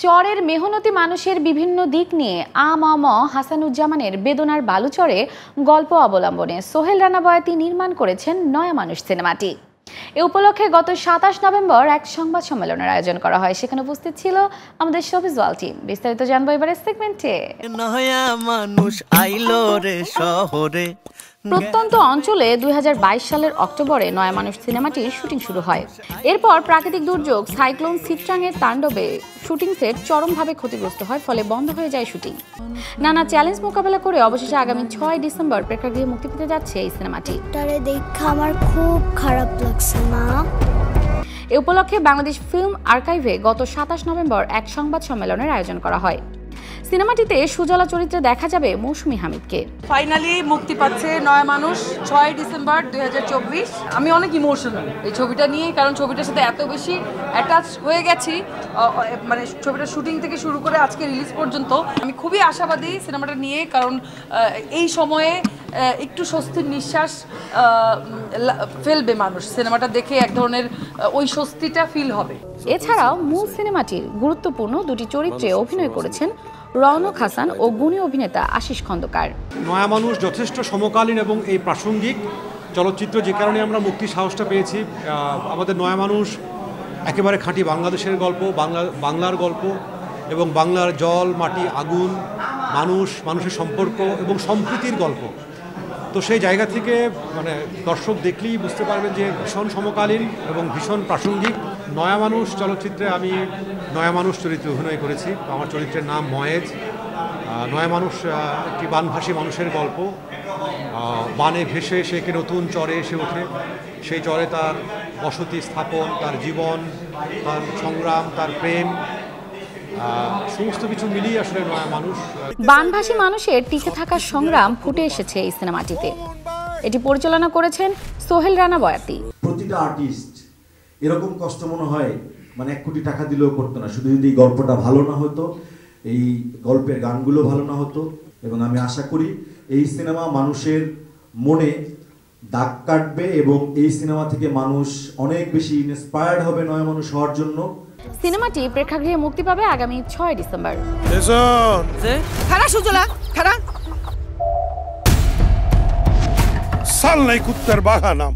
চরের মেহনতি মানুষের বিভিন্ন দিক নিয়ে হাসানুজ্জামানের বেদনার বালুচরে গল্প অবলম্বনে সোহেল রানা বয়াতি নির্মাণ করেছেন নয়া মানুষ সিনেমাটি। এ উপলক্ষে গত ২৭ নভেম্বর এক সংবাদ সম্মেলনের আয়োজন করা হয়। সেখানে উপস্থিত ছিল আমাদের শোবিজ ওয়াল টিম। বিস্তারিত জানবো এবারের সেগমেন্টে। নয়া মানুষ আইলো রে শহরে। প্রত্যন্ত অঞ্চলে ২০২২ সালের অক্টোবরে নয়া মানুষ সিনেমাটির শুটিং শুরু হয়। এরপর প্রাকৃতিক দুর্যোগ সাইক্লোন সিট্রাংয়ের তাণ্ডবে শুটিং সেট চরমভাবে ক্ষতিগ্রস্ত হয়, ফলে বন্ধ হয়ে যায় শুটিং। নানা চ্যালেঞ্জ মোকাবেলা করে অবশেষে আগামী ৬ ডিসেম্বর প্রেক্ষাগৃহে মুক্তি পেতে যাচ্ছে এই সিনেমাটি। আমার খুব খারাপ লাগছে মা। এ উপলক্ষে বাংলাদেশ ফিল্ম আর্কাইভে গত ২৭ নভেম্বর এক সংবাদ সম্মেলনের আয়োজন করা হয়। সিনেমাটিতে সুজলা চরিত্রে দেখা যাবে মৌসুমী হামিদকে। ফাইনালি মুক্তি পাচ্ছে নয়া মানুষ ৬ ডিসেম্বর ২০২৪। আমি অনেক ইমোশনাল এই ছবিটা নিয়ে, কারণ ছবিটার সাথে এত বেশি অ্যাটাচ হয়ে গেছি, মানে ছবিটার শুটিং থেকে শুরু করে আজকে রিলিজ পর্যন্ত। আমি খুবই আশাবাদী সিনেমাটা নিয়ে, কারণ এই সময়ে একটু স্বস্তির নিঃশ্বাস ফেলবে মানুষ। সিনেমাটা দেখে এক ধরনের ওই স্বস্তিটা ফিল হবে। এছাড়াও মূল সিনেমাটির গুরুত্বপূর্ণ দুটি চরিত্রে অভিনয় করেছেন রওনক হাসান ও গুণী অভিনেতা আশিস খন্দকার। নয়া মানুষ যথেষ্ট সমকালীন এবং এই প্রাসঙ্গিক চলচ্চিত্র, যে কারণে আমরা মুক্তির সাহসটা পেয়েছি। আমাদের নয়া মানুষ একেবারে খাঁটি বাংলাদেশের গল্প, বাংলার গল্প এবং বাংলার জল, মাটি, আগুন, মানুষের সম্পর্ক এবং সম্প্রীতির গল্প। তো সেই জায়গা থেকে মানে দর্শক দেখলেই বুঝতে পারবেন যে ভীষণ সমকালীন এবং ভীষণ প্রাসঙ্গিক। নয়া মানুষ চলচ্চিত্রে আমি নয়া মানুষ চরিত্রে অভিনয় করেছি। আমার চরিত্রের নাম ময়েজ। নয়া মানুষ একটি বানভাসী মানুষের গল্প। বানে ভেসে সে একটি নতুন চরে এসে ওঠে। সেই চরে তার বসতি স্থাপন, তার জীবন, তার সংগ্রাম, তার প্রেম, সমস্ত কিছু মিলিয়ে আসলে নয়া মানুষ। বানভাসী মানুষের টিকে থাকার সংগ্রাম ফুটে এসেছে এই সিনেমাটিতে। এটি পরিচালনা করেছেন সোহেল রানা বয়াতি। প্রতিটা আর্টিস্ট এরকম কষ্ট মনে হয় মানে ১ কোটি টাকা দিলেও করতো না, শুধু যদি গল্পটা ভালো না হতো, এই গল্পের গানগুলো ভালো না হতো। এবং আমি আশা করি এই সিনেমা মানুষের মনে দাগ কাটবে এবং এই সিনেমা থেকে মানুষ অনেক বেশি ইন্সপায়ার্ড হবে নয়া মানুষ হওয়ার জন্য। সিনেমাটি প্রেক্ষাগৃহে মুক্তি পাবে আগামী ৬ ডিসেম্বর। খারা সুজলা খারা সাল নাই কুত্তার বাঘা নাম।